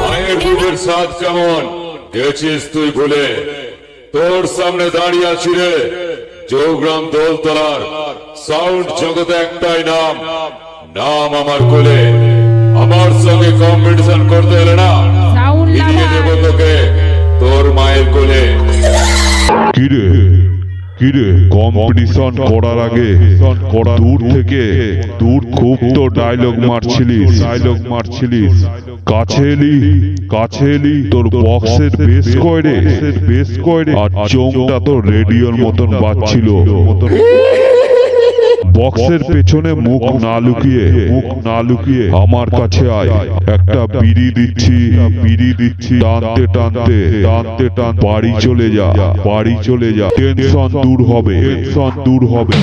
মায়ের দুধের স্বাদ কেমন গেছিস তুই ভুলে? তোর সামনে দাঁড়িয়ে আছি রে, চৌগ্রাম দোলতলার সাউন্ড জগতে একটাই নাম, নাম আমার কোলে। আমার সঙ্গে কম্পিটিশন করতে এলে না, ফিরিয়ে দেবো তোকে তোর মায়ের কোলে। কিরে কিরে কম্পিটিশন করার আগে দূর খুব তো ডায়লগ মারছিলিস কাছে এলি তোর বক্সের বেস কয়রে আর চোখটা তো রেডিওর মতন বাজছিল। বক্সের পেছনে মুখ না লুকিয়ে আমার কাছে আয়, একটা বিড়ি দিচ্ছি, টানতে বাড়ি চলে যা, টেনশন দূর হবে।